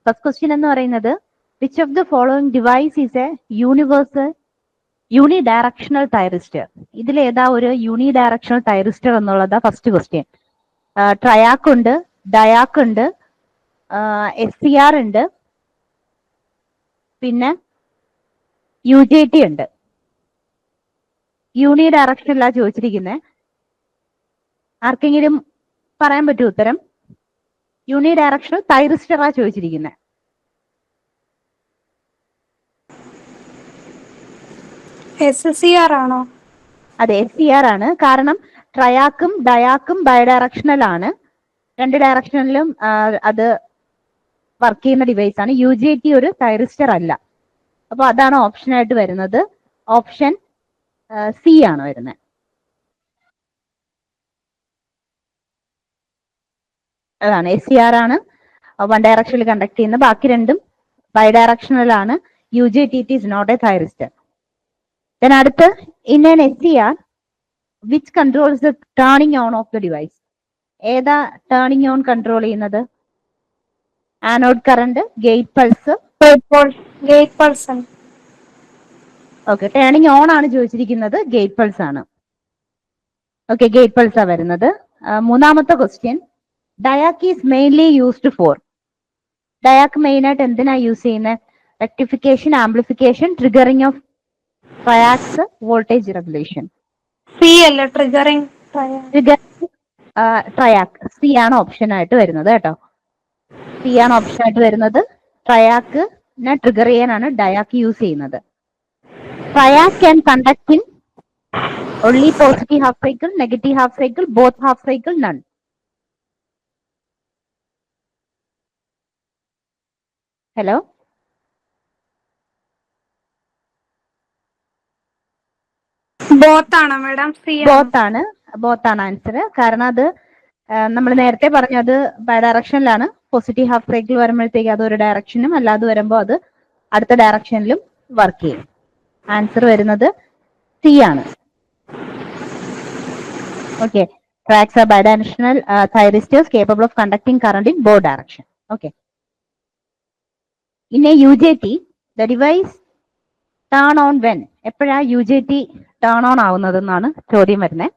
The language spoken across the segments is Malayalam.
ഫസ്റ്റ് ക്വസ്റ്റ്യൻ എന്ന് പറയുന്നത് which of the following device is a universal unidirectional thyristor. ഇതിൽ ഏതാ ഒരു യൂണിഡയറക്ഷണൽ തൈറിസ്റ്റർ എന്നുള്ളതാ ഫസ്റ്റ് ക്വസ്റ്റ്യൻ. ട്രയാക്ക് ഉണ്ട്, ഡയാക്ക് ഉണ്ട്, SCR ഉണ്ട്, പിന്നെ UJT ഉണ്ട്. യൂണിഡയറക്ഷനിലാ ചോദിച്ചിരിക്കുന്നത്. ആർക്കെങ്കിലും പറയാൻ പറ്റുമോ ഉത്തരം? യൂണിഡയറക്ഷണൽ തൈറിസ്റ്ററാ ചോദിച്ചിരിക്കുന്നത്. SCR ആണോ? അതെ, SCR ആണ്. കാരണം ട്രയാക്കും ഡയാക്കും ബൈഡയറക്ഷണൽ ആണ്. രണ്ട് ഡയറക്ഷനിലും അത് വർക്ക് ചെയ്യുന്ന ഡിവൈസ് ആണ്. UJT ഒരു തൈറിസ്റ്റർ അല്ല. അപ്പൊ അതാണ് ഓപ്ഷൻ ആയിട്ട് വരുന്നത്. ഓപ്ഷൻ C ആണ് വരുന്നത്. അതാണ് SCR ആണ് വൺ ഡയറക്ഷനിൽ കണ്ടക്ട് ചെയ്യുന്നത്. ബാക്കി രണ്ടും ബൈഡയറക്ഷണൽ ആണ്. UJT is not a thyristor. then അടുത്ത് in an SCR which controls the turning on of the device. ഏതാ ടേണിംഗ് ഓൺ കൺട്രോൾ ചെയ്യുന്നത്? Anode current, gate pulse, gate pulse. Okay, turning on ആണ് ചോദിച്ചിരിക്കുന്നത്, ഗേറ്റ് പൾസ് ആണ്. ഓക്കെ, ഗേറ്റ് പൾസ് ആ വരുന്നത്. മൂന്നാമത്തെ question, diac is mainly used for. Diac main ആയിട്ട് എന്തിനാ യൂസ് ചെയ്യുന്നത്? Rectification, amplification, triggering of triacs, voltage regulation. C അല്ല, ട്രിഗറിംഗ്. ട്രയാക്ക് C ആണ് ഓപ്ഷൻ ആയിട്ട് വരുന്നത് കേട്ടോ. C ആണ് ഓപ്ഷൻ ആയിട്ട് വരുന്നത്. ട്രയാക്കിനെ ട്രിഗർ ചെയ്യാനാണ് ഡയാക്ക് യൂസ് ചെയ്യുന്നത്. TRIAC can conduct in only positive half cycle, negative half cycle, both half cycle, none. Hello, both ആണോ മാഡം? ബോത്ത് ആണ് ആൻസർ. കാരണം അത് നമ്മൾ നേരത്തെ പറഞ്ഞു, അത് ബൈ ഡയറക്ഷനിലാണ്. പോസിറ്റീവ് ഹാഫ് സൈക്കിൾ വരുമ്പോഴത്തേക്ക് അത് ഒരു ഡയറക്ഷനും, അല്ലാതെ വരുമ്പോൾ അത് അടുത്ത ഡയറക്ഷനിലും വർക്ക് ചെയ്യും. ആൻസർ വരുന്നത് C ആണ്. Okay, triacs are bidirectional thyristors capable of conducting current in both direction. Okay. In a UJT, the device turn on when? എപ്പോഴാ UJT ടേൺ ഓൺ ആവുന്നതെന്നാണ് ചോദ്യം വരുന്നത്.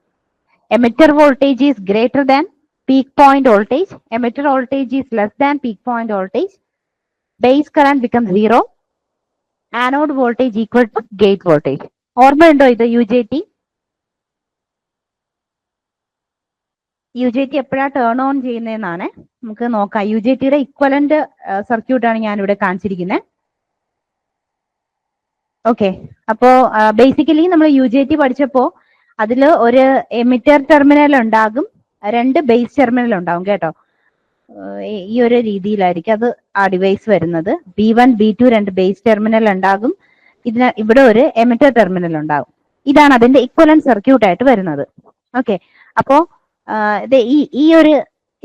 Emitter voltage is greater than peak point voltage, emitter voltage is less than peak point voltage, base current become 0, anode voltage equal to gate voltage. ഓർമ്മയുണ്ടോ ഇത്? UJT എപ്പോഴാ ടേൺ ഓൺ ചെയ്യുന്നതെന്നാണ് നമുക്ക് നോക്കാം. UJTയുടെ ഇക്വലന്റ് സർക്യൂട്ടാണ് ഞാൻ ഇവിടെ കാണിച്ചിരിക്കുന്നത്. ഓക്കെ, അപ്പോ ബേസിക്കലി നമ്മൾ UJT പഠിച്ചപ്പോ അതിൽ ഒരു എമിറ്റർ ടെർമിനൽ ഉണ്ടാകും, രണ്ട് ബേസ് ടെർമിനൽ ഉണ്ടാകും കേട്ടോ. ഈ ഒരു രീതിയിലായിരിക്കും അത് ആ ഡിവൈസ് വരുന്നത്. B1 B2 രണ്ട് ബേസ് ടെർമിനൽ ഉണ്ടാകും. ഇവിടെ ഒരു എമിറ്റർ ടെർമിനൽ ഉണ്ടാകും. ഇതാണ് അതിന്റെ ഇക്വലന്റ് സർക്യൂട്ട് ആയിട്ട് വരുന്നത്. ഓക്കെ, അപ്പോ ഈ ഒരു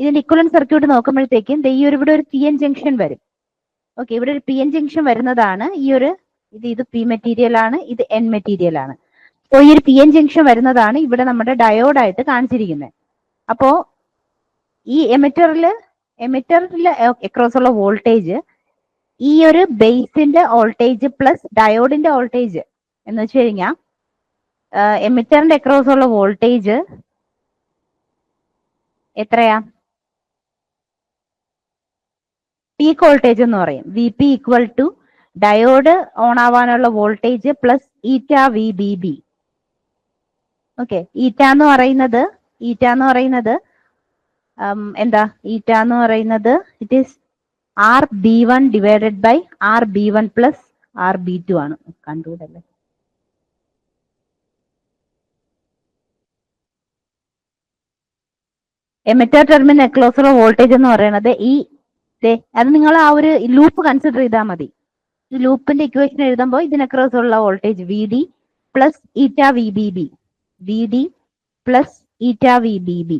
ഇതിന്റെ ഇക്വലന്റ് സർക്യൂട്ട് നോക്കുമ്പോഴത്തേക്കും ഇവിടെ ഒരു PN ജംഗ്ഷൻ വരും. ഓക്കെ, ഇവിടെ ഒരു PN ജംഗ്ഷൻ വരുന്നതാണ് ഈ ഒരു ഇത് P മെറ്റീരിയൽ ആണ്, ഇത് N മെറ്റീരിയൽ ആണ്. അപ്പോൾ ഈ ഒരു PN ജംഗ്ഷൻ വരുന്നതാണ് ഇവിടെ നമ്മുടെ ഡയോഡായിട്ട് കാണിച്ചിരിക്കുന്നത്. അപ്പോ ഈ എമിറ്ററിൽ അക്രോസ് ഉള്ള വോൾട്ടേജ് ഈ ഒരു ബേസിന്റെ വോൾട്ടേജ് പ്ലസ് ഡയോഡിന്റെ വോൾട്ടേജ് എന്ന് വെച്ച് കഴിഞ്ഞാൽ എമിറ്ററിന്റെ അക്രോസ് ഉള്ള വോൾട്ടേജ് എത്രയാ? പീക്ക് വോൾട്ടേജ് എന്ന് പറയും. VP equal to diode on ആവാനുള്ള voltage plus eta VBB. Okay, eta എന്ന് പറയുന്നത് എന്താ? ഈറ്റ എന്ന് പറയുന്നത് it is RB1 divided by RB1 plus RB2 ആണ്. കണ്ടുകൂടല്ലേ? എമിറ്റർ ടെർമിനൽ അക്രോസ് ഉള്ള വോൾട്ടേജ് എന്ന് പറയുന്നത് അത് നിങ്ങൾ ആ ഒരു ലൂപ്പ് കൺസിഡർ ചെയ്താൽ മതി. ഈ ലൂപ്പിന്റെ ഇക്വേഷൻ എഴുതുമ്പോൾ ഇതിന് അക്രോസ് ഉള്ള voltage VD plus eta VBB, VD plus eta VBB,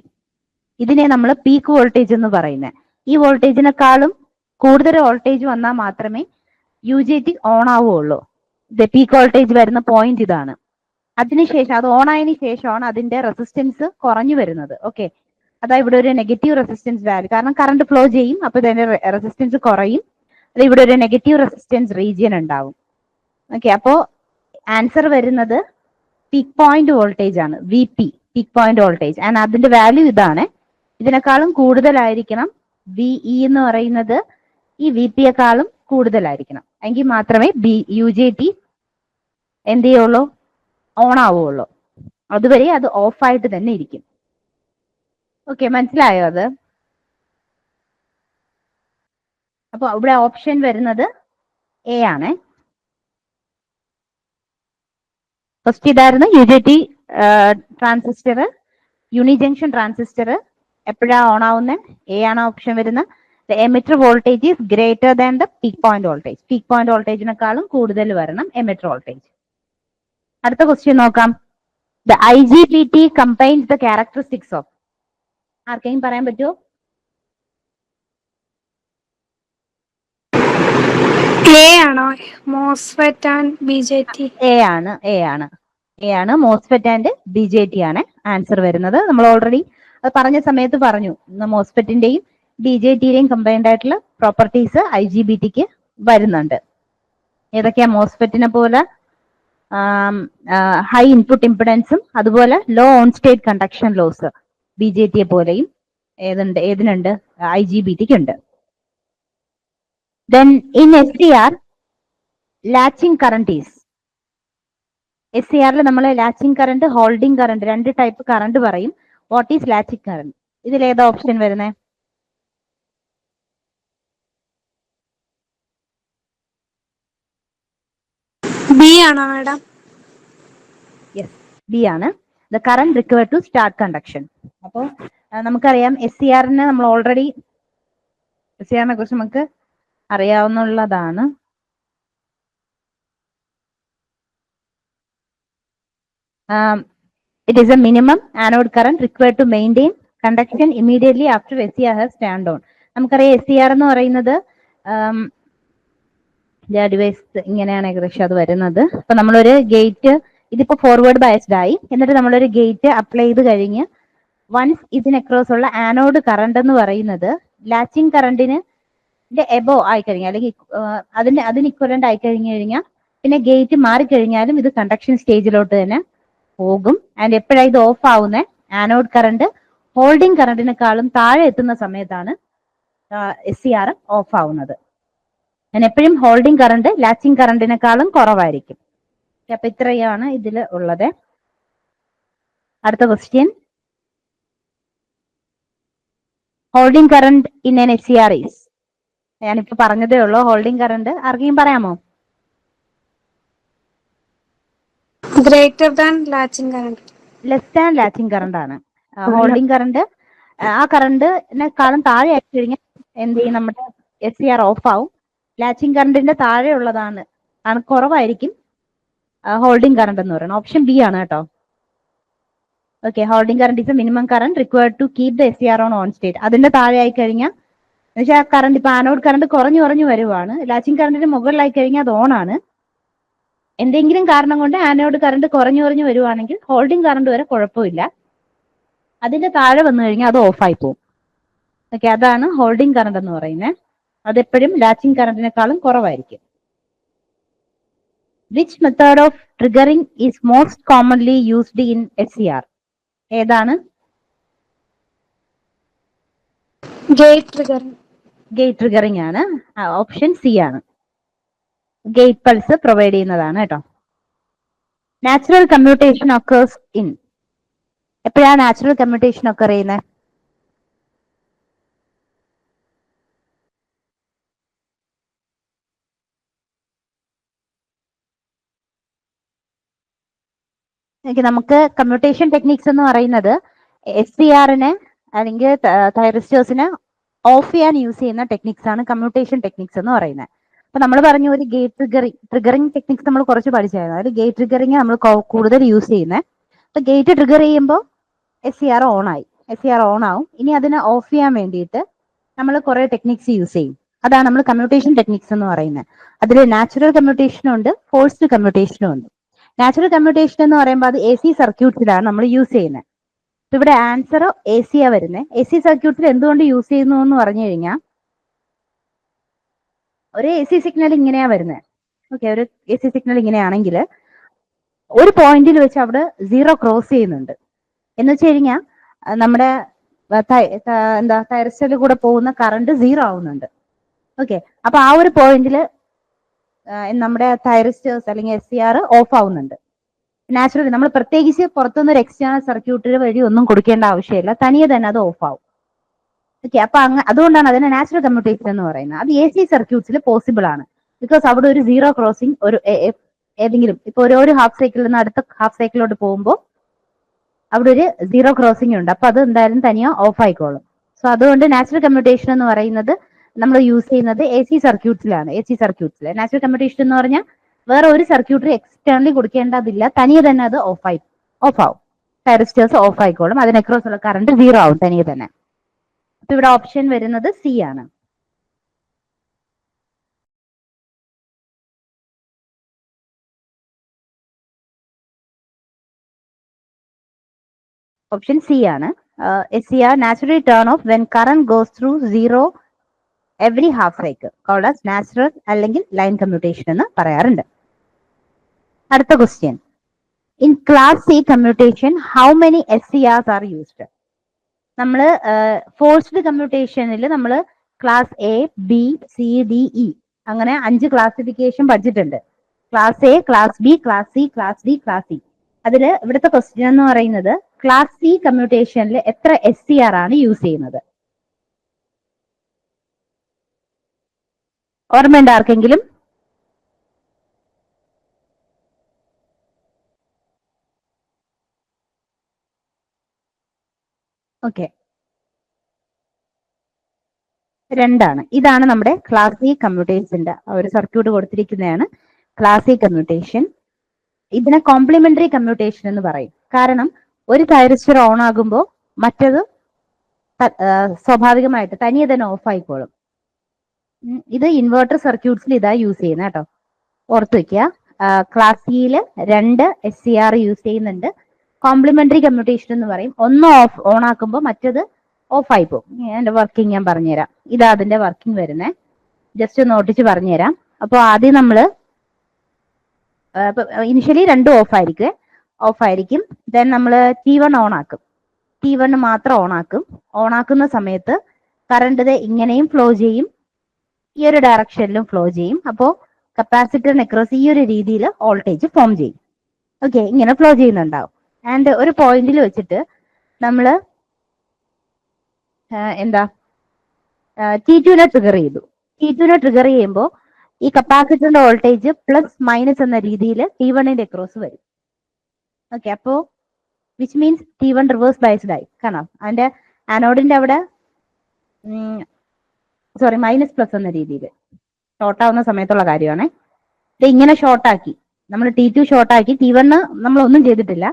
ഇതിനെ നമ്മൾ പീക്ക് വോൾട്ടേജ് എന്ന് പറയുന്നത്. ഈ വോൾട്ടേജിനെക്കാളും കൂടുതൽ വോൾട്ടേജ് വന്നാൽ മാത്രമേ UJT ഓൺ ആവുകയുള്ളൂ. പീക്ക് വോൾട്ടേജ് വരുന്ന പോയിന്റ് ഇതാണ്. അതിനുശേഷം അത് ഓൺ ആയതിനു ശേഷമാണ് അതിന്റെ റെസിസ്റ്റൻസ് കുറഞ്ഞു വരുന്നത്. ഓക്കെ, അതാ ഇവിടെ ഒരു നെഗറ്റീവ് റെസിസ്റ്റൻസ് വാല്യൂ, കാരണം കറണ്ട് ഫ്ലോ ചെയ്യും, അപ്പൊ ഇതിന്റെ റെസിസ്റ്റൻസ് കുറയും. ഇവിടെ ഒരു നെഗറ്റീവ് റെസിസ്റ്റൻസ് റീജിയൻ ഉണ്ടാവും. ഓക്കെ, അപ്പോ ആൻസർ വരുന്നത് പീക്ക് പോയിന്റ് വോൾട്ടേജ് ആണ്, V P, peak point voltage. And അതിന്റെ വാല്യൂ ഇതാണ്. ഇതിനേക്കാളും കൂടുതലായിരിക്കണം വിഇ എന്ന് പറയുന്നത് ഈ വി പി യെക്കാളും കൂടുതലായിരിക്കണം. എങ്കിൽ മാത്രമേ UJT എന്ത് ചെയ്യുള്ളൂ, ഓൺ ആവുള്ളൂ. അതുവരെ അത് ഓഫ് ആയിട്ട് തന്നെ ഇരിക്കും. ഓക്കെ, മനസ്സിലായോ അത്? അപ്പൊ ഇവിടെ ഓപ്ഷൻ വരുന്നത് എ ആണ്. ഫസ്റ്റ് ഇതായിരുന്നു UJT transistor, uni junction transistor എപ്പോഴാ ഓൺ ആവുന്നത്? എ ആണ് ഓപ്ഷൻ വരുന്നത്. The emitter voltage is greater than the peak point voltage. Peak point വോൾട്ടേജിനെക്കാളും കൂടുതൽ വരണം എമിറ്റർ വോൾട്ടേജ്. അടുത്ത ക്വസ്റ്റ്യൻ നോക്കാം. The IGBT combines the characteristics of. ആർക്കെങ്കിലും പറയാൻ പറ്റുമോ? എ ആണോ മോസ്ഫെറ്റ് ആൻഡ് BJT? എ ആണ് മോസ്ഫെറ്റ് ആൻഡ് BJT ആണ് ആൻസർ വരുന്നത്. നമ്മൾ ഓൾറെഡി അത് പറഞ്ഞ സമയത്ത് പറഞ്ഞു, മോസ്ഫെറ്റിന്റെയും BJTയുടെയും കമ്പൈൻഡ് ആയിട്ടുള്ള പ്രോപ്പർട്ടീസ് IGBTക്ക് വരുന്നുണ്ട്. ഏതൊക്കെയാ? മോസ്ഫെറ്റിനെ പോലെ ഹൈ ഇൻപുട്ട് ഇംപിഡൻസും അതുപോലെ low on state conduction loss BJTയെ പോലെയും ഏതിനുണ്ട്? IGBTക്ക് ഉണ്ട്. Then in SCR, latching current is. SCR നമ്മൾ ലാച്ചിങ് കറണ്ട്, ഹോൾഡിംഗ് കറണ്ട്, രണ്ട് ടൈപ്പ് കറണ്ട് പറയും. What is latching current? ഇതിൽ ഏതാ ഓപ്ഷൻ വരുന്നത്? ബി ആണോ മാഡം? യെസ്, ബി ആണ്. The current required to start conduction. അപ്പോൾ നമുക്കറിയാം SCRനെ നമ്മൾ ഓൾറെഡി SCRനെ കുറിച്ച് നമുക്ക് അറിയാവുന്നതാണ്. It is a minimum anode current required to maintain conduction immediately after SCR has turned on. നമുക്കറിയാം SCR എന്ന് പറയുന്നത് ഡിവൈസ് ഇങ്ങനെയാണ് ഏകദേശം അത് വരുന്നത്. അപ്പൊ നമ്മളൊരു ഗേറ്റ്, ഇതിപ്പോ ഫോർവേഡ് ബയസ്ഡ് ആയി, എന്നിട്ട് നമ്മളൊരു ഗേറ്റ് അപ്ലൈ ചെയ്ത് കഴിഞ്ഞ് വൺസ് ഇതിന് അക്രോസ് ഉള്ള ആനോഡ് കറണ്ട് എന്ന് പറയുന്നത് ലാച്ചിങ് കറണ്ടിന് എബോ ആയിക്കഴിഞ്ഞാൽ, അല്ലെങ്കിൽ അതിന് ഇക്വലന്റ് ആയി കഴിഞ്ഞാൽ പിന്നെ ഗേറ്റ് മാറിക്കഴിഞ്ഞാലും ഇത് കണ്ടക്ഷൻ സ്റ്റേജിലോട്ട് തന്നെ പോകും. ആൻഡ് എപ്പോഴാണ് ഇത് ഓഫ് ആവുന്നത്? ആനോഡ് കറണ്ട് ഹോൾഡിംഗ് കറണ്ടിനെക്കാളും താഴെ എത്തുന്ന സമയത്താണ് SCR ഓഫ് ആവുന്നത്. എപ്പോഴും ഹോൾഡിംഗ് കറണ്ട് ലാച്ചിങ് കറണ്ടിനെക്കാളും കുറവായിരിക്കും. അപ്പൊ ഇത്രയാണ് ഇതിൽ ഉള്ളത്. അടുത്ത question, holding current in N SCR is. ഞാനിപ്പോ പറഞ്ഞതേ ഉള്ളൂ. ഹോൾഡിംഗ് കറണ്ട് ആർക്കെങ്കിലും പറയാമോ? Greater than latching current. Less than latching current ആണ്. ഹോൾഡിംഗ് കറണ്ട് ആ കറണ്ടിനെക്കാളും താഴെ ആയി കഴിഞ്ഞാൽ എന്ത് ചെയ്യും? നമ്മുടെ SCR ഓഫ് ആവും. ലാച്ചിങ് കറണ്ടിന്റെ താഴെ ഉള്ളതാണ് കുറവായിരിക്കും ഹോൾഡിംഗ് കറണ്ട് എന്ന് പറയുന്നത്. ഓപ്ഷൻ ബി ആണ് കേട്ടോ. Okay, holding current is a minimum current required to keep the SCR on state. അതിന്റെ താഴെ ആയി കഴിഞ്ഞാൽ എന്നുവെച്ചാൽ കറണ്ട് ഇപ്പൊ ആനോഡ് കറണ്ട് കുറഞ്ഞു വരുവാണ്. ലാച്ചിങ് കറണ്ടിന് മുകളിലായി കഴിഞ്ഞാൽ അത് ഓൺ ആണ്. എന്തെങ്കിലും കാരണം കൊണ്ട് ആനോഡ് കറണ്ട് കുറഞ്ഞു വരുവാണെങ്കിൽ ഹോൾഡിംഗ് കറണ്ട് വരെ കുഴപ്പമില്ല. അതിന്റെ താഴെ വന്നു കഴിഞ്ഞാൽ അത് ഓഫ് ആയി പോകും. ഓക്കെ, അതാണ് ഹോൾഡിംഗ് കറണ്ട് എന്ന് പറയുന്നത്. അതെപ്പോഴും ലാച്ചിങ് കറണ്ടിനെക്കാളും കുറവായിരിക്കും. Which method of triggering is most commonly used in SCR? ഏതാണ്? Gate triggering. ഗേറ്റ് ട്രിഗറിംഗ് ആണ്. ഓപ്ഷൻ സി ആണ്. ഗേറ്റ് പൾസ് പ്രൊവൈഡ് ചെയ്യുന്നതാണ് കേട്ടോ. Natural commutation occurs in. എപ്പോഴാണ് നാച്ചുറൽ കമ്മ്യൂട്ടേഷൻ ഒക്കർ ചെയ്യുന്നത്? നമുക്ക് കമ്മ്യൂട്ടേഷൻ ടെക്നിക്സ് എന്ന് പറയുന്നത് SCRനെ അല്ലെങ്കിൽ തൈറിസ്റ്റേഴ്സിനെ ഓഫ് ചെയ്യാൻ യൂസ് ചെയ്യുന്ന ടെക്നിക്സ് ആണ് കമ്മ്യൂട്ടേഷൻ ടെക്നിക്സ് എന്ന് പറയുന്നത്. അപ്പൊ നമ്മൾ പറഞ്ഞു ഒരു ഗേറ്റ് ട്രിഗറിംഗ് ടെക്നിക്സ് നമ്മൾ കുറച്ച് പഠിച്ചായിരുന്നു. അതിൽ ഗേറ്റ് ട്രിഗറിംഗ് നമ്മൾ കൂടുതൽ യൂസ് ചെയ്യുന്നത്. അപ്പൊ ഗേറ്റ് ട്രിഗർ ചെയ്യുമ്പോൾ SCR ഓൺ ആവും. ഇനി അതിനെ ഓഫ് ചെയ്യാൻ വേണ്ടിയിട്ട് നമ്മൾ കുറെ ടെക്നിക്സ് യൂസ് ചെയ്യും. അതാണ് നമ്മൾ കമ്മ്യൂട്ടേഷൻ ടെക്നിക്സ് എന്ന് പറയുന്നത്. അതിൽ നാച്ചുറൽ കമ്മ്യൂട്ടേഷനും ഉണ്ട്, ഫോഴ്സ്ഡ് കമ്മ്യൂട്ടേഷനും ഉണ്ട്. നാച്ചുറൽ കമ്മ്യൂട്ടേഷൻ എന്ന് പറയുമ്പോൾ അത് AC സർക്യൂട്ട്സിലാണ് നമ്മൾ യൂസ് ചെയ്യുന്നത്. ഇവിടെ ആൻസർ AC ആ വരുന്നത്. AC സർക്യൂട്ട്സിൽ എന്തുകൊണ്ട് യൂസ് ചെയ്യുന്നു എന്ന് പറഞ്ഞു കഴിഞ്ഞാൽ ഒരു എ സി സിഗ്നൽ ഇങ്ങനെയാ വരുന്നത്. ഓക്കെ, ഒരു എ സി സിഗ്നൽ ഇങ്ങനെയാണെങ്കിൽ ഒരു പോയിന്റിൽ വെച്ച് അവിടെ 0 ക്രോസ് ചെയ്യുന്നുണ്ട് എന്ന് വെച്ച് കഴിഞ്ഞാൽ നമ്മുടെ എന്താ തൈറസ്റ്ററിൽ കൂടെ പോകുന്ന കറണ്ട് 0 ആവുന്നുണ്ട്. ഓക്കെ, അപ്പൊ ആ ഒരു പോയിന്റിൽ നമ്മുടെ തൈറിസ്റ്റേഴ്സ് അല്ലെങ്കിൽ SCR ഓഫ് ആവുന്നുണ്ട്. നാച്ചുറലി നമ്മൾ പ്രത്യേകിച്ച് പുറത്തുനിന്ന് ഒരു എക്സ്റ്റേണൽ സർക്യൂട്ടിൽ വഴി ഒന്നും കൊടുക്കേണ്ട ആവശ്യമില്ല, തനിയെ തന്നെ അത് ഓഫ് ആവും. ഓക്കെ, അപ്പൊ അതുകൊണ്ടാണ് അതിനെ നാച്ചുറൽ കമ്മ്യൂട്ടേഷൻ എന്ന് പറയുന്നത്. അത് AC സർക്യൂട്ട്സിൽ പോസിബിൾ ആണ്. ബിക്കോസ് അവിടെ ഒരു 0 ക്രോസിംഗ് ഒരു ഏതെങ്കിലും ഇപ്പൊ ഒരു ഹാഫ് സൈക്കിളിൽ നിന്ന് അടുത്ത ഹാഫ് സൈക്കിളിലോട്ട് പോകുമ്പോൾ അവിടെ ഒരു 0 ക്രോസിംഗ് ഉണ്ട്. അപ്പൊ അത് എന്തായാലും തനിയെ ഓഫ് ആയിക്കോളും. സോ അതുകൊണ്ട് നാച്ചുറൽ കമ്മ്യൂട്ടേഷൻ എന്ന് പറയുന്നത് നമ്മൾ യൂസ് ചെയ്യുന്നത് AC സർക്യൂട്ട്സിലാണ്. AC സർക്യൂട്ട്സിൽ നാച്ചുറൽ കമ്മ്യൂട്ടേഷൻ എന്ന് പറഞ്ഞാൽ വേറെ ഒരു സർക്യൂട്ടറി എക്സ്റ്റേണലി കൊടുക്കേണ്ടതില്ല, തനിയെ തന്നെ അത് ഓഫ് ആവും. തൈറിസ്റ്റേഴ്സ് ഓഫ് ആയിക്കോളും, അതിന് അക്രോസ് ഉള്ള കറണ്ട് 0 ആവും തനിയെ തന്നെ. അപ്പൊ ഇവിടെ ഓപ്ഷൻ വരുന്നത് C ആണ്. ഓപ്ഷൻ C ആണ്. SCR naturally turn off when current goes through 0 every half cycle, called as natural അല്ലെങ്കിൽ ലൈൻ കമ്മ്യൂട്ടേഷൻ എന്ന് പറയാറുണ്ട്. അടുത്ത question, in class C commutation how many SCRs are used? നമ്മൾ ഫോഴ്സ്ഡ് കമ്മ്യൂട്ടേഷനിൽ നമ്മൾ class A, B, C, D, E അങ്ങനെ 5 ക്ലാസിഫിക്കേഷൻ പഠിച്ചിട്ടുണ്ട്. Class A, class B, class C, class D, class E. അതില് ഇവിടുത്തെ ക്വസ്റ്റ്യൻ എന്ന് പറയുന്നത് ക്ലാസ് C കമ്മ്യൂട്ടേഷനിൽ എത്ര SCR ആണ് യൂസ് ചെയ്യുന്നത്? ഓർമ്മയുണ്ട് ആർക്കെങ്കിലും? ഓക്കെ, 2 ഇതാണ് നമ്മുടെ ക്ലാസ് C കമ്മ്യൂട്ടേഷന്റെ ഒരു സർക്യൂട്ട് കൊടുത്തിരിക്കുന്നതാണ് ക്ലാസ് C കമ്മ്യൂട്ടേഷൻ. ഇതിനെ കോംപ്ലിമെന്ററി കമ്മ്യൂട്ടേഷൻ എന്ന് പറയും. കാരണം ഒരു തൈറിസ്റ്റർ ഓൺ ആകുമ്പോൾ മറ്റത് സ്വാഭാവികമായിട്ട് തനിയെ തന്നെ ഓഫ് ആയിക്കോളും. ഇത് ഇൻവെർട്ടർ സർക്യൂട്ട്സിൽ ഇതാ യൂസ് ചെയ്യുന്നത് കേട്ടോ, ഓർത്ത് വെക്കുക. ക്ലാസ് സിയിൽ 2 SCR യൂസ് ചെയ്യുന്നുണ്ട്. കോംപ്ലിമെന്ററി കമ്മ്യൂട്ടേഷൻ എന്ന് പറയും. ഒന്ന് ഓൺ ആക്കുമ്പോൾ മറ്റത് ഓഫ് ആയി പോകും. എന്റെ വർക്കിംഗ് ഞാൻ പറഞ്ഞുതരാം. ഇതാ അതിന്റെ വർക്കിംഗ് വരുന്നേ, ജസ്റ്റ് ഒന്ന് ഓട്ടിച്ച് പറഞ്ഞുതരാം. അപ്പോൾ ആദ്യം നമ്മൾ ഇനിഷ്യലി 2 ഓഫ് ആയിരിക്കും. ദെൻ നമ്മൾ T1 ഓൺ ആക്കും. T1 മാത്രം ഓൺ ആക്കുന്ന സമയത്ത് കറണ്ട് ഇങ്ങനെയും ഫ്ലോ ചെയ്യും, ഈ ഒരു ഡയറക്ഷനിലും ഫ്ലോ ചെയ്യും. അപ്പോൾ കപ്പാസിറ്ററിന് അക്രോസ് ഈ ഒരു രീതിയിൽ വോൾട്ടേജ് ഫോം ചെയ്യും. ഓക്കെ, ഇങ്ങനെ ഫ്ലോ ചെയ്യുന്നുണ്ടാവും. ആൻഡ് ഒരു പോയിന്റിൽ വെച്ചിട്ട് നമ്മൾ എന്താ T2 ട്രിഗർ ചെയ്തു. T2 ട്രിഗർ ചെയ്യുമ്പോൾ ഈ കപ്പാസിറ്ററിന്റെ വോൾട്ടേജ് പ്ലസ് മൈനസ് എന്ന രീതിയിൽ T1 അക്രോസ് വരും. ഓക്കെ, അപ്പോ which means T1 reverse biased ആയി. കാണാം, അതിന്റെ ആനോഡിന്റെ അവിടെ മൈനസ് പ്ലസ് എന്ന രീതിയിൽ ഷോർട്ട് ആവുന്ന സമയത്തുള്ള കാര്യമാണ്. ഇത് ഇങ്ങനെ ഷോർട്ടാക്കി നമ്മൾ T2 ഷോർട്ടാക്കി, T1 നമ്മൾ ഒന്നും ചെയ്തിട്ടില്ല.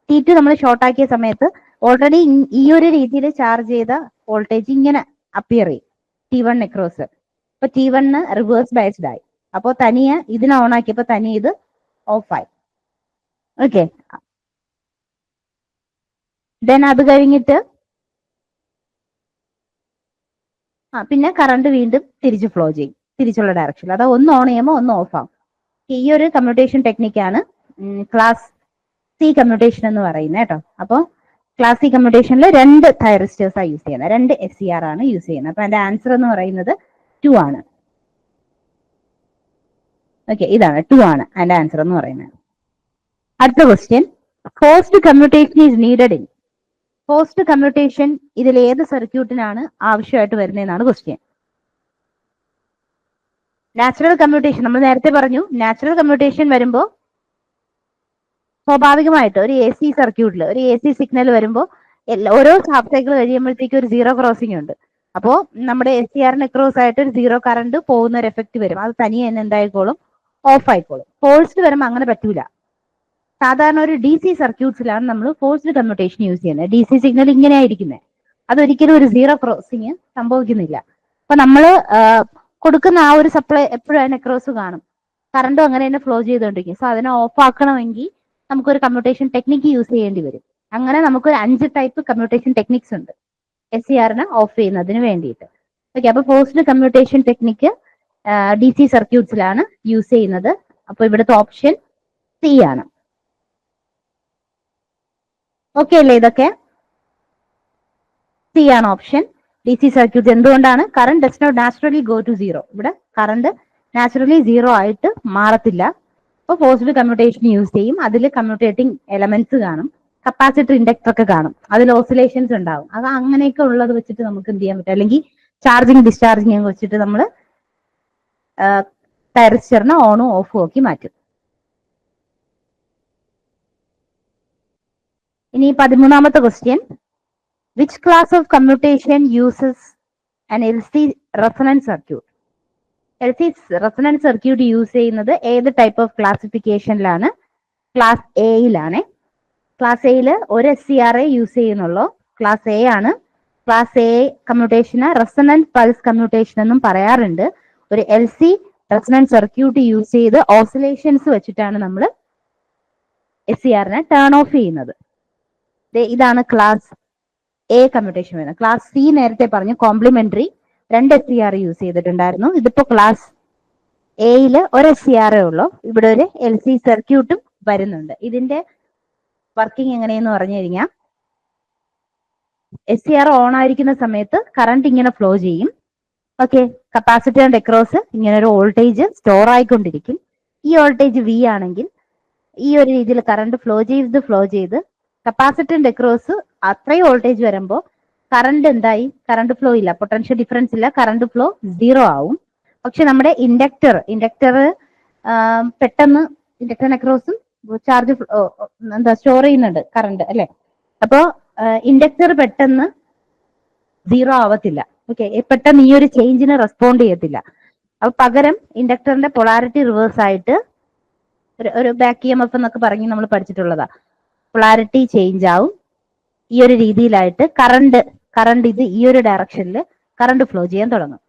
T2 നമ്മൾ ഷോർട്ടാക്കിയ സമയത്ത് ഓൾറെഡി ഈ ഒരു രീതിയിൽ ചാർജ് ചെയ്ത വോൾട്ടേജ് ഇങ്ങനെ അപ്പിയർ ചെയ്യും T1 അക്രോസ്. അപ്പൊ T1 റിവേഴ്സ് ബയസ്ഡ് ആയി. അപ്പോൾ തനിയെ ഇതിനെ ഓൺ ആക്കിയപ്പോൾ തനിയെ ഇത് ഓഫായി. ഓക്കെ, ദെൻ അത് കഴിഞ്ഞിട്ട് പിന്നെ കറണ്ട് വീണ്ടും തിരിച്ച് ഫ്ലോ ചെയ്യും തിരിച്ചുള്ള ഡയറക്ഷനിൽ. അതാ ഒന്ന് ഓൺ ചെയ്യുമ്പോൾ ഒന്ന് ഓഫ് ആവും. ഈ ഒരു കമ്മ്യൂട്ടേഷൻ ടെക്നിക്കാണ് ക്ലാസ് C കമ്മ്യൂട്ടേഷൻ എന്ന് പറയുന്നത് കേട്ടോ. അപ്പോൾ ക്ലാസ് C കമ്മ്യൂട്ടേഷനിൽ 2 തൈറിസ്റ്റേഴ്സ് യൂസ് ചെയ്യുന്നത്, 2 SCR ആണ് യൂസ് ചെയ്യുന്നത്. അപ്പൊ അതിന്റെ ആൻസർ എന്ന് പറയുന്നത് 2 ആണ്. ഓക്കെ, ഇതാണ് 2 ആണ് അതിന്റെ ആൻസർ എന്ന് പറയുന്നത്. അടുത്ത question, forced commutation is needed in. Forced commutation ഇതിൽ ഏത് സർക്യൂട്ടിനാണ് ആവശ്യമായിട്ട് വരുന്നതെന്നാണ് ക്വസ്റ്റ്യൻ. നാച്ചുറൽ കമ്മ്യൂട്ടേഷൻ നമ്മൾ നേരത്തെ പറഞ്ഞു. നാച്ചുറൽ കമ്മ്യൂട്ടേഷൻ വരുമ്പോൾ സ്വാഭാവികമായിട്ട് ഒരു AC സർക്യൂട്ടിൽ ഒരു AC സിഗ്നൽ വരുമ്പോൾ ഓരോ ഹാഫ് സൈക്കിൾ കഴിയുമ്പോഴത്തേക്ക് ഒരു 0 ക്രോസിംഗ് ഉണ്ട്. അപ്പോൾ നമ്മുടെ SCRന് അക്രോസ് ആയിട്ട് ഒരു 0 കറണ്ട് പോകുന്ന ഒരു എഫക്ട് വരും. അത് തനിയെ തന്നെ എന്തായിക്കോളും, ഓഫ് ആയിക്കോളും. ഫോഴ്സ്ഡ് വരുമ്പോൾ അങ്ങനെ പറ്റൂല. സാധാരണ ഒരു DC സർക്യൂട്ട്സിലാണ് നമ്മൾ ഫോഴ്സ്ഡ് കമ്മ്യൂട്ടേഷൻ യൂസ് ചെയ്യുന്നത്. DC സിഗ്നൽ ഇങ്ങനെയായിരിക്കുന്നത്, അതൊരിക്കലും ഒരു 0 ക്രോസിംഗ് സംഭവിക്കുന്നില്ല. അപ്പൊ നമ്മൾ കൊടുക്കുന്ന ആ ഒരു സപ്ലൈ എപ്പോഴും അതിന് അക്രോസ് കാണും, കറണ്ടും അങ്ങനെ തന്നെ ഫ്ലോ ചെയ്തുകൊണ്ടിരിക്കും. സോ അതിനെ ഓഫ് ആക്കണമെങ്കിൽ നമുക്കൊരു കമ്മ്യൂട്ടേഷൻ ടെക്നിക്ക് യൂസ് ചെയ്യേണ്ടി വരും. അങ്ങനെ നമുക്കൊരു 5 ടൈപ്പ് കമ്മ്യൂട്ടേഷൻ ടെക്നിക്സ് ഉണ്ട് SCRനെ ഓഫ് ചെയ്യുന്നതിന് വേണ്ടിയിട്ട്. ഓക്കെ, അപ്പൊ forced commutation technique D C സർക്യൂട്ട്സിലാണ് യൂസ് ചെയ്യുന്നത്. അപ്പൊ ഇവിടുത്തെ ഓപ്ഷൻ സി ആണ്. ഓക്കെ അല്ലേ? ഇതൊക്കെ സി ആണ് ഓപ്ഷൻ. ഡി സി സർക്യൂട്ട്സ് എന്തുകൊണ്ടാണ്? Current does not naturally go to zero. ഇവിടെ കറണ്ട് നാച്ചുറലി സീറോ ആയിട്ട് മാറത്തില്ല. അപ്പോൾ പോസിറ്റീവ് കമ്മ്യൂട്ടേഷൻ യൂസ് ചെയ്യും. അതിൽ കമ്മ്യൂട്ടേറ്റിംഗ് എലമെന്റ്സ് കാണും, കപ്പാസിറ്റർ ഇൻഡക്ടർ ഒക്കെ കാണും, അതിൽ ഓസിലേഷൻസ് ഉണ്ടാവും. അത് അങ്ങനെയൊക്കെ ഉള്ളത് വെച്ചിട്ട് നമുക്ക് എന്ത് ചെയ്യാൻ പറ്റും, അല്ലെങ്കിൽ ചാർജിങ് ഡിസ്ചാർജിങ് വെച്ചിട്ട് നമ്മൾ തെറിച്ചറിനെ ഓണും ഓഫും ആക്കി മാറ്റും. ഇനി 13ാമത്തെ question, which class of commutation uses an L C resonance circuit? L C resonance circuit use ചെയ്യുന്നത് ഏത് ടൈപ്പ് ഓഫ് ക്ലാസിഫിക്കേഷനിലാണ്? ക്ലാസ് എയിലാണ്. ക്ലാസ് എയിൽ ഒരു S C R A use ചെയ്യുന്നുള്ളൂ. ക്ലാസ് എ ആണ്. ക്ലാസ് എ കമ്മ്യൂട്ടേഷന് റെസൊണന്റ് പൾസ് കമ്മ്യൂട്ടേഷൻ എന്നും പറയാറുണ്ട്. ഒരു L C resonant circuit use ചെയ്ത് ഓസിലേഷൻസ് വെച്ചിട്ടാണ് നമ്മൾ എസ് സി ആറിനെ ടേൺ ഓഫ് ചെയ്യുന്നത്. ഇതാണ് ക്ലാസ് എ കമ്മ്യൂട്ടേഷൻ വരുന്നത്. ക്ലാസ് സി നേരത്തെ പറഞ്ഞു complementary 2 S C R use ചെയ്തിട്ടുണ്ടായിരുന്നു. ഇതിപ്പോ ക്ലാസ് എയില് ഒരു എസ് സി ആർ ഉള്ളൂ. ഇവിടെ ഒരു എൽ സി സർക്യൂട്ടും വരുന്നുണ്ട്. ഇതിന്റെ വർക്കിംഗ് എങ്ങനെയെന്ന് പറഞ്ഞു കഴിഞ്ഞാൽ, എസ് സി ആർ ഓൺ ആയിരിക്കുന്ന സമയത്ത് കറണ്ട് ഇങ്ങനെ ഫ്ലോ ചെയ്യും. ഓക്കെ, കപ്പാസിറ്ററിന്റെ അക്രോസ് ഇങ്ങനെ ഒരു വോൾട്ടേജ് സ്റ്റോർ ആയിക്കൊണ്ടിരിക്കും. ഈ വോൾട്ടേജ് വി ആണെങ്കിൽ ഈ ഒരു രീതിയിൽ കറണ്ട് ഫ്ലോ ചെയ്ത് കപ്പാസിറ്ററിന്റെ അക്രോസ് അത്രയും വോൾട്ടേജ് വരുമ്പോൾ കറണ്ട് എന്തായി? കറണ്ട് ഫ്ലോ ഇല്ല, പൊട്ടൻഷ്യൽ ഡിഫറൻസ് ഇല്ല, കറണ്ട് ഫ്ലോ 0 ആവും. പക്ഷെ നമ്മുടെ ഇൻഡക്ടർ പെട്ടെന്ന് ഇൻഡക്ടറിന് അക്രോസും ചാർജ് സ്റ്റോർ ചെയ്യുന്നുണ്ട് കറണ്ട് അല്ലെ. അപ്പോ ഇൻഡക്ടർ പെട്ടെന്ന് 0 ആവത്തില്ല. ഓക്കെ, പെട്ടെന്ന് ഈ ഒരു ചേഞ്ചിന് റെസ്പോണ്ട് ചെയ്യത്തില്ല. അപ്പൊ പകരം ഇൻഡക്ടറിന്റെ പൊളാരിറ്റി റിവേഴ്സ് ആയിട്ട് ഒരു ബാക്ക് ഇ എം എഫ് എന്നൊക്കെ പറഞ്ഞ് നമ്മൾ പഠിച്ചിട്ടുള്ളതാ. പൊളാരിറ്റി ചേഞ്ച് ആവും. ഈ ഒരു രീതിയിലായിട്ട് കറണ്ട് ഇത് ഈ ഒരു ഡയറക്ഷനിൽ കറണ്ട് ഫ്ലോ ചെയ്യാൻ തുടങ്ങും.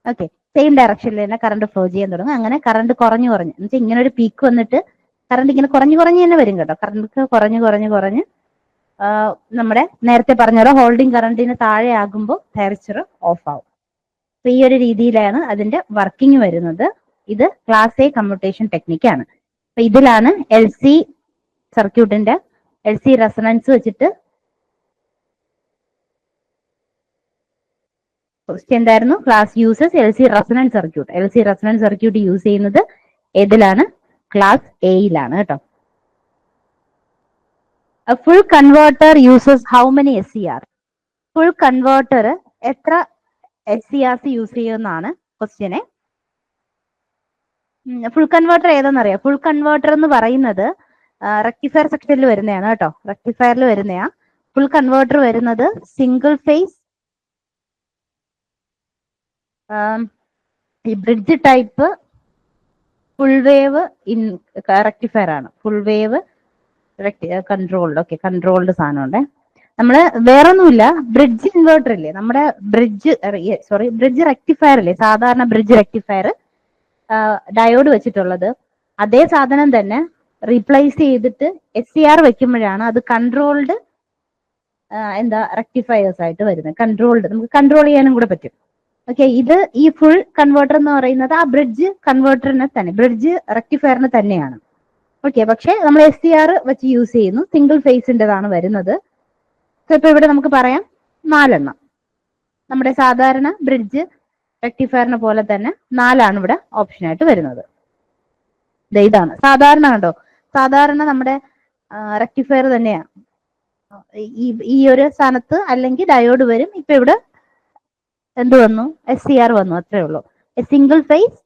ഓക്കെ, സെയിം ഡയറക്ഷനിൽ തന്നെ കറണ്ട് ഫ്ലോ ചെയ്യാൻ തുടങ്ങും. അങ്ങനെ കറണ്ട് കുറഞ്ഞു എന്നുവെച്ചാൽ ഇങ്ങനെ ഒരു പീക്ക് വന്നിട്ട് കറണ്ട് ഇങ്ങനെ കുറഞ്ഞു തന്നെ വരും കേട്ടോ. കറണ്ട് കുറഞ്ഞ് നമ്മുടെ നേരത്തെ പറഞ്ഞ പോലെ ഹോൾഡിംഗ് കറണ്ടിന് താഴെ ആകുമ്പോൾ തെറിച്ചർ ഓഫ് ആവും. അപ്പൊ ഈ ഒരു രീതിയിലാണ് അതിന്റെ വർക്കിംഗ് വരുന്നത്. ഇത് ക്ലാസ് എ കമ്മ്യൂട്ടേഷൻ ടെക്നിക്കാണ്. അപ്പൊ ഇതിലാണ് എൽ സി സർക്യൂട്ടിന്റെ എൽ സി റെസൊണൻസ് വെച്ചിട്ട് ക്വസ്റ്റ്യൻ എന്തായിരുന്നു? Class uses L C resonance circuit. L C resonance circuit use ചെയ്യുന്നത് ഏതിലാണ്? ക്ലാസ് എയിലാണ് കേട്ടോ. Full converter uses how many S C R? Full converter എത്ര എസ് സി ആർസ് യൂസ് ചെയ്യുമെന്നാണ് ക്വസ്റ്റ്യനെ. ഫുൾ കൺവേർട്ടർ ഏതെന്നറിയാം? ഫുൾ കൺവേർട്ടർ എന്ന് പറയുന്നത് റെക്ടിഫയർ സെക്ഷനിൽ വരുന്നതാണ് കേട്ടോ. റെക്ടിഫയറിൽ വരുന്നയാ. ഫുൾ കൺവേർട്ടർ വരുന്നത് സിംഗിൾ ഫേസ് ഈ bridge type full wave rectifier ആണ്. Full wave controlled. Okay, controlled സാധനമുണ്ട്. നമ്മള് വേറൊന്നുമില്ല, ബ്രിഡ്ജ് ഇൻവേർട്ടർ ഇല്ലേ, നമ്മുടെ ബ്രിഡ്ജ് റെക്ടിഫയർ ഇല്ലേ, സാധാരണ ബ്രിഡ്ജ് റെക്ടിഫയർ ഡയോഡ് വെച്ചിട്ടുള്ളത്, അതേ സാധനം തന്നെ റീപ്ലേസ് ചെയ്തിട്ട് എസ് സി ആർ വെക്കുമ്പോഴാണ് അത് കൺട്രോൾഡ് റെക്ടിഫയേഴ്സ് ആയിട്ട് വരുന്നത്. കൺട്രോൾഡ്, നമുക്ക് കൺട്രോൾ ചെയ്യാനും കൂടെ പറ്റും. ഓക്കെ, ഇത് ഈ ഫുൾ കൺവേർട്ടർ എന്ന് പറയുന്നത് ആ ബ്രിഡ്ജ് കൺവേർട്ടറിനെ തന്നെ, ബ്രിഡ്ജ് റെക്ടിഫയറിന് തന്നെയാണ്. ഓക്കെ, പക്ഷെ നമ്മൾ എസ് സി ആർ വെച്ച് യൂസ് ചെയ്യുന്നു. സിംഗിൾ ഫേസിൻ്റെതാണ് വരുന്നത്. സോ ഇപ്പൊ ഇവിടെ നമുക്ക് പറയാം 4 എണ്ണം. നമ്മുടെ സാധാരണ ബ്രിഡ്ജ് റെക്ടിഫയറിനെ പോലെ തന്നെ 4 ഇവിടെ ഓപ്ഷൻ ആയിട്ട് വരുന്നത്. ഇതാണ് സാധാരണ. കണ്ടോ, സാധാരണ നമ്മുടെ റെക്ടിഫയർ തന്നെയാണ് ഈ ഒരു സ്ഥാനത്ത്, അല്ലെങ്കിൽ ഡയോഡ് വരും. ഇപ്പൊ ഇവിടെ എന്ത് വന്നു? എസ് സി ആർ വന്നു, അത്രേ ഉള്ളൂ. A single phase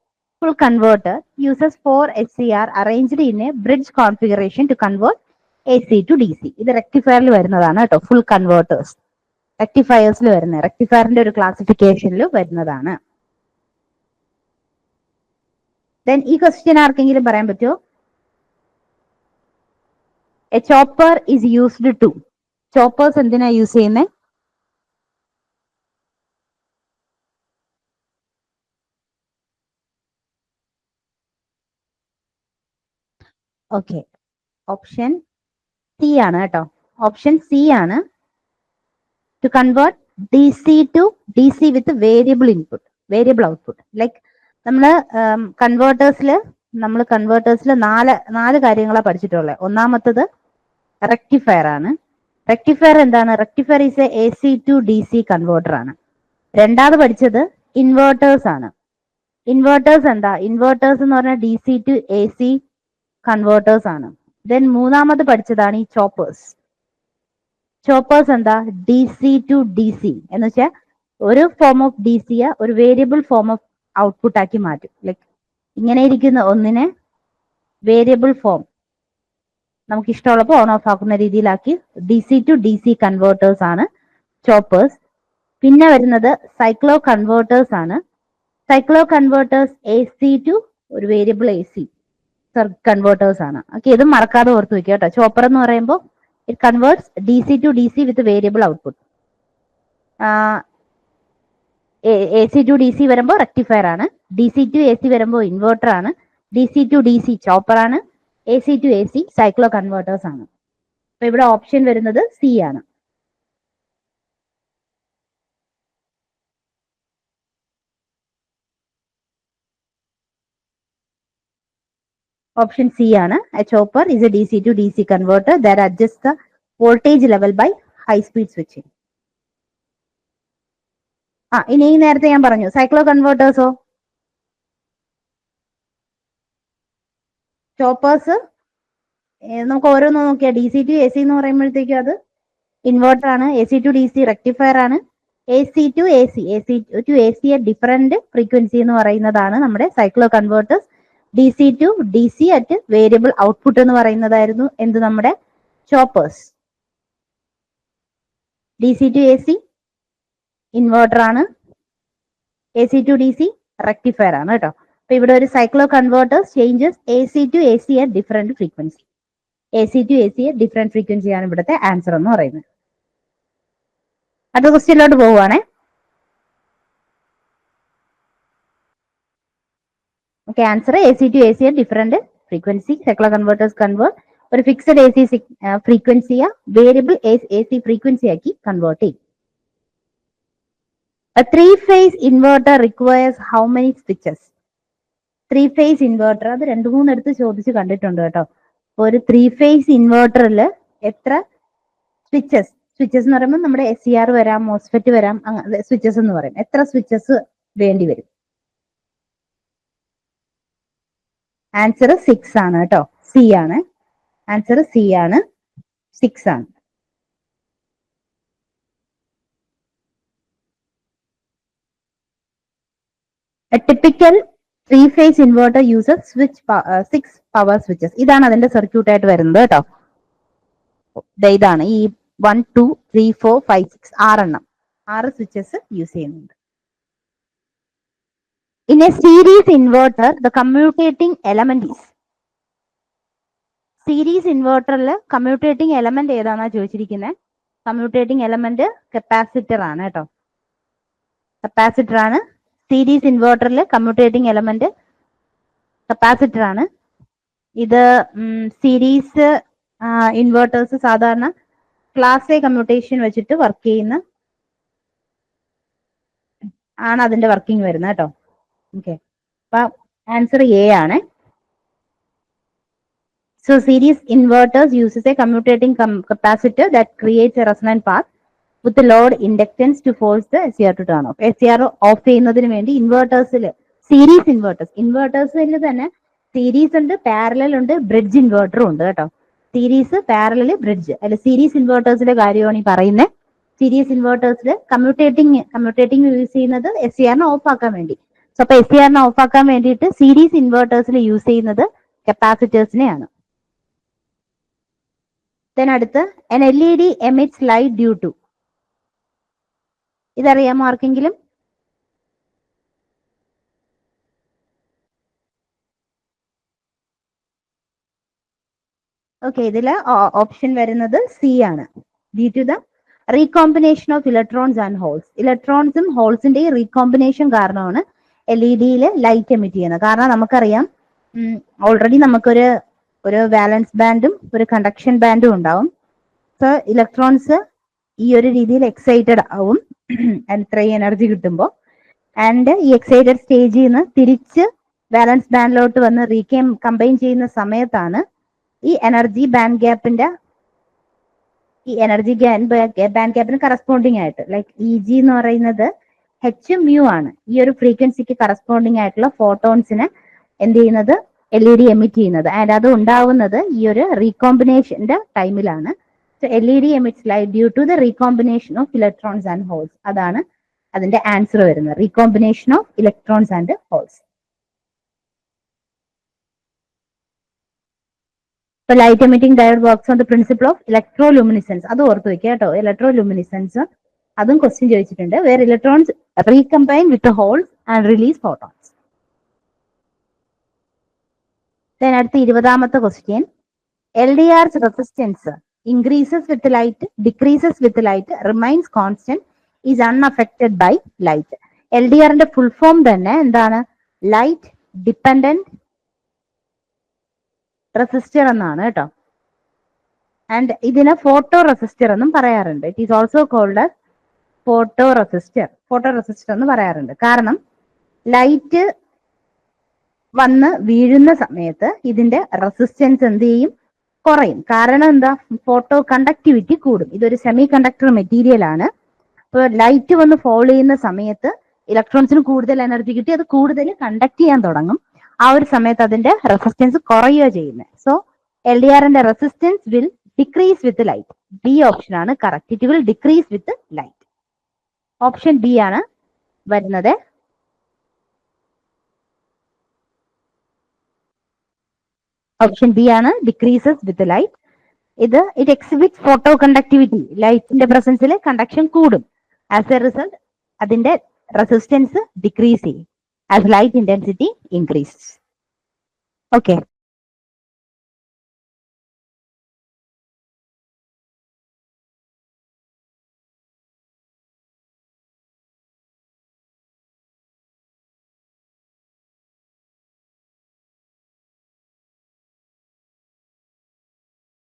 full converter uses 4 SCR arranged in a bridge configuration to convert AC to DC. ഇത് റെക്ടിഫയറിൽ വരുന്നതാണ് കേട്ടോ. ഫുൾ കൺവേർട്ടേഴ്സ് റെക്ടിഫയേഴ്സിൽ വരുന്നത്, റെക്ടിഫയറിന്റെ ഒരു ക്ലാസിഫിക്കേഷനിൽ വരുന്നതാണ്. ദെൻ ഈ ക്വസ്റ്റ്യൻ ആർക്കെങ്കിലും പറയാൻ പറ്റുമോ? A chopper is used to. Choppers എന്തിനാ യൂസ് ചെയ്യുന്നത്? ഓക്കെ, ഓപ്ഷൻ സി ആണ് കേട്ടോ. ഓപ്ഷൻ സി ആണ്. To convert DC to DC with variable input, variable output. Like നമ്മള് കൺവേർട്ടേഴ്സിൽ നാല് കാര്യങ്ങളാണ് പഠിച്ചിട്ടുള്ളത്. ഒന്നാമത്തത് റെക്ടിഫയർ ആണ്. റെക്ടിഫയർ എന്താണ്? Rectifier is A AC to DC converter ആണ്. രണ്ടാമത് പഠിച്ചത് ഇൻവേർട്ടേഴ്സ് ആണ്. ഇൻവേർട്ടേഴ്സ് എന്താ? ഇൻവേർട്ടേഴ്സ് എന്ന് പറഞ്ഞാൽ DC to AC കൺവേർട്ടേഴ്സ് ആണ്. ദെൻ മൂന്നാമത് പഠിച്ചതാണ് ഈ ചോപ്പേഴ്സ്. ചോപ്പേഴ്സ് എന്താ? DC to DC എന്ന് വെച്ചാൽ ഒരു ഫോം ഓഫ് DC ഒരു വേരിയബിൾ ഫോം ഓഫ് ഔട്ട്പുട്ട് ആക്കി മാറ്റും. ലൈക്ക് ഇങ്ങനെ ഇരിക്കുന്ന ഒന്നിനെ വേരിയബിൾ ഫോം നമുക്ക് ഇഷ്ടമുള്ളപ്പോൾ ഓൺ ഓഫ് ആക്കുന്ന രീതിയിലാക്കി DC to DC കൺവേർട്ടേഴ്സ് ആണ് ചോപ്പേഴ്സ്. പിന്നെ വരുന്നത് സൈക്ലോ കൺവേർട്ടേഴ്സ് ആണ്. സൈക്ലോ കൺവേർട്ടേഴ്സ് AC to ഒരു വേരിയബിൾ AC കൺവേർട്ടേഴ്സ് ആണ്. ഓക്കെ, ഇതും മറക്കാതെ ഓർത്ത് വെക്കുക കേട്ടോ. ചോപ്പർ എന്ന് പറയുമ്പോൾ it converts DC to DC with variable output. AC to DC വരുമ്പോൾ റെക്ടിഫയർ ആണ്. DC to AC വരുമ്പോൾ ഇൻവേർട്ടർ ആണ്. DC to DC ചോപ്പർ ആണ്. AC to AC cyclo converters ആണ്. അപ്പൊ ഇവിടെ ഓപ്ഷൻ വരുന്നത് C ആണ്. Option C ആണ്. A chopper is a DC to DC converter that adjusts the voltage level by high speed switching. ഇനി നേരത്തെ ഞാൻ പറഞ്ഞു സൈക്ലോ കൺവേർട്ടേഴ്സോ? ചോപ്പേഴ്സ് നമുക്ക് ഓരോന്ന് നോക്കിയാൽ DC to AC എന്ന് പറയുമ്പോഴത്തേക്കും അത് ഇൻവേർട്ടർ ആണ്. AC to DC റെക്ടിഫയർ ആണ്. AC to AC different frequency എന്ന് പറയുന്നതാണ് നമ്മുടെ cycloconverters. DC to DC at variable output എന്ന് പറയുന്നതായിരുന്നു എന്ത്? നമ്മുടെ choppers. DC to AC inverter ആണ്. AC to DC റെക്ടിഫയർ ആണ് കേട്ടോ. അപ്പൊ ഇവിടെ ഒരു cycloconverters changes AC to AC at different frequency. AC to AC at different frequency ആണ് ഇവിടുത്തെ ആൻസർ എന്ന് പറയുന്നത്. അടുത്ത ക്വസ്റ്റ്യനിലോട്ട് പോവുകയാണേ. Okay, answer AC to AC at different frequency. Cycloconverters convert ഒരു ഫിക്സഡ് AC ഫ്രീക്വൻസിയെ വേരിയബിൾ AC ഫ്രീക്വൻസി ആക്കി കൺവേർട്ട് ചെയ്യും. A three-phase inverter requires how many switches? Three-phase inverter അത് 2-3 എടുത്ത് ചോദിച്ച് കണ്ടിട്ടുണ്ട് കേട്ടോ. ഒരു 3-phase ഇൻവേർട്ടറിൽ എത്ര സ്വിച്ചസ് എന്ന് പറയുമ്പോൾ നമ്മുടെ SCR വരാം, മോസ്ഫെറ്റ് വരാം, സ്വിച്ചസ് എന്ന് പറയും. എത്ര സ്വിച്ചസ് വേണ്ടി വരും? ആൻസർ 6 ആണ് കേട്ടോ. C ആണ് ആൻസർ. C ആണ്, 6 ആണ്. A typical three-phase inverter uses 6 power switches. ഇതാണ് അതിന്റെ സർക്യൂട്ട് ആയിട്ട് വരുന്നത് കേട്ടോ. ഇതാണ് ഈ 1 2 3 4 5 6 6 സ്വിച്ചസ് യൂസ് ചെയ്യുന്നുണ്ട്. In a series inverter, the commutating element is. Series ഇൻവേർട്ടറിൽ കമ്മ്യൂട്ടേറ്റിംഗ് എലമെന്റ് ഏതാണെന്നാ ചോദിച്ചിരിക്കുന്നത്. കമ്മ്യൂട്ടേറ്റിംഗ് എലമെന്റ് കപ്പാസിറ്റർ ആണ് കേട്ടോ. കപ്പാസിറ്റർ ആണ്. സീരീസ് ഇൻവേർട്ടറിൽ കമ്മ്യൂട്ടേറ്റിംഗ് എലമെന്റ് കപ്പാസിറ്റർ ആണ്. ഇത് സീരീസ് ഇൻവേർട്ടേഴ്സ് സാധാരണ ക്ലാസ് എ കമ്മ്യൂട്ടേഷൻ വെച്ചിട്ട് വർക്ക് ചെയ്യുന്ന ആണ് അതിന്റെ വർക്കിംഗ് വരുന്നത് കേട്ടോ. ഓക്കെ, അപ്പൊ ആൻസർ A ആണ്. So series inverters uses a commutating capacitor that creates a resonant path with the load inductance to force the SCR to turn off. SCR of ചെയ്യുന്നതിന് വേണ്ടി ഇൻവേർട്ടേഴ്സിൽ സീരീസ് ഇൻവേർട്ടേഴ്സിൽ തന്നെ സീരീസ് ഉണ്ട്, പാരലൽ ഉണ്ട്, ബ്രിഡ്ജ് ഇൻവേർട്ടറും ഉണ്ട് കേട്ടോ. Series, parallel, bridge. അല്ല, സീരീസ് ഇൻവേർട്ടേഴ്സിന്റെ കാര്യമാണ് ഈ പറയുന്നത്. സീരീസ് ഇൻവേർട്ടേഴ്സിൽ കമ്മ്യൂട്ടേറ്റിംഗ് യൂസ് ചെയ്യുന്നത് SCR ഓഫ് ആക്കാൻ വേണ്ടി. സോ അപ്പൊ SCR ഓഫ് ആക്കാൻ വേണ്ടിയിട്ട് സീരീസ് ഇൻവേർട്ടേഴ്സിൽ യൂസ് ചെയ്യുന്നത് കപ്പാസിറ്റേഴ്സിനെയാണ്. Then അടുത്ത് an LED emits light due to. ഇതറിയാമോ ആർക്കെങ്കിലും? ഓക്കെ, ഇതില് ഓപ്ഷൻ വരുന്നത് C ആണ്. Due to the recombination of electrons and holes. ഇലക്ട്രോൺസും ഹോൾസിന്റെയും റീകോമ്പിനേഷൻ കാരണമാണ് LED ലൈറ്റ് എമിറ്റ് ചെയ്യുന്നത്. കാരണം നമുക്കറിയാം ഓൾറെഡി നമുക്കൊരു വാലൻസ് ബാൻഡും ഒരു കണ്ടക്ഷൻ ബാൻഡും ഉണ്ടാവും. സോ ഇലക്ട്രോൺസ് ഈ ഒരു രീതിയിൽ എക്സൈറ്റഡ് ആവും ഇത്രയും എനർജി കിട്ടുമ്പോൾ. ആൻഡ് ഈ എക്സൈറ്റഡ് സ്റ്റേജിൽ നിന്ന് തിരിച്ച് വാലൻസ് ബാൻഡിലോട്ട് വന്ന് കമ്പൈൻ ചെയ്യുന്ന സമയത്താണ് ഈ എനർജി ബാൻഡ് ഗ്യാപ്പിന്റെ ബാൻഡ് ഗ്യാപ്പിന് കറസ്പോണ്ടിങ് ആയിട്ട് ലൈക്ക് EG എന്ന് പറയുന്നത് H mu ആണ്. ഈ ഒരു ഫ്രീക്വൻസിക്ക് കറസ്പോണ്ടിങ് ആയിട്ടുള്ള ഫോട്ടോൺസിനെ എന്ത് ചെയ്യുന്നത് LED എമിറ്റ് ചെയ്യുന്നത്. ആൻഡ് അത് ഉണ്ടാവുന്നത് ഈ ഒരു റീകോമ്പിനേഷന്റെ ടൈമിലാണ്. So LED emits light due to the recombination of electrons and holes. അതാണ് അതിന്റെ ആൻസർ വരുന്നത്, recombination of electrons and holes. ഇപ്പൊ light emitting diode works on the principle of electroluminescence. അത് ഓർത്ത് വെക്കുക കേട്ടോ, ഇലക്ട്രോലുമിനിസെൻസ് അതും ക്വസ്റ്റ്യൻ ചോദിച്ചിട്ടുണ്ട്. Where electrons recombine with holes and release photons. അടുത്ത 20ാമത്തെ question, LDR's resistance increases with light, decreases with light, remains constant, is unaffected by light. LDRന്റെ ഫുൾ ഫോം തന്നെ എന്താണ്? ലൈറ്റ് ഡിപ്പെൻഡന്റ് റെസിസ്റ്റർ എന്നാണ് കേട്ടോ. ആൻഡ് ഇതിനെ ഫോട്ടോ റെസിസ്റ്റർ എന്നും പറയാറുണ്ട്. It is also called as photo resistor എന്ന് പറയാറുണ്ട്. കാരണം ലൈറ്റ് വന്ന് വീഴുന്ന സമയത്ത് ഇതിന്റെ റെസിസ്റ്റൻസ് എന്ത് ചെയ്യും? കുറയും. കാരണം എന്താ? ഫോട്ടോ കണ്ടക്ടിവിറ്റി കൂടും. ഇതൊരു സെമി കണ്ടക്ടർ മെറ്റീരിയൽ ആണ്. അപ്പോൾ ലൈറ്റ് വന്ന് ഫോൾ ചെയ്യുന്ന സമയത്ത് ഇലക്ട്രോൺസിന് കൂടുതൽ എനർജി കിട്ടി, അത് കൂടുതൽ കണ്ടക്ട് ചെയ്യാൻ തുടങ്ങും. ആ ഒരു സമയത്ത് അതിന്റെ റെസിസ്റ്റൻസ് കുറയുക ചെയ്യുന്നത്. സോ LDRന്റെ resistance will decrease with light. B option ആണ് correct. It will decrease with light. Option B ആണ് വരുന്നത്. ഓപ്ഷൻ ബി ആണ് decreases with light. It exhibits photo conductivity. ലൈറ്റിന്റെ പ്രസൻസിൽ കണ്ടക്ഷൻ കൂടും. ആസ് എ റിസൾട്ട് അതിന്റെ റെസിസ്റ്റൻസ് ഡിക്രീസ് ചെയ്യും as light intensity increase. Okay.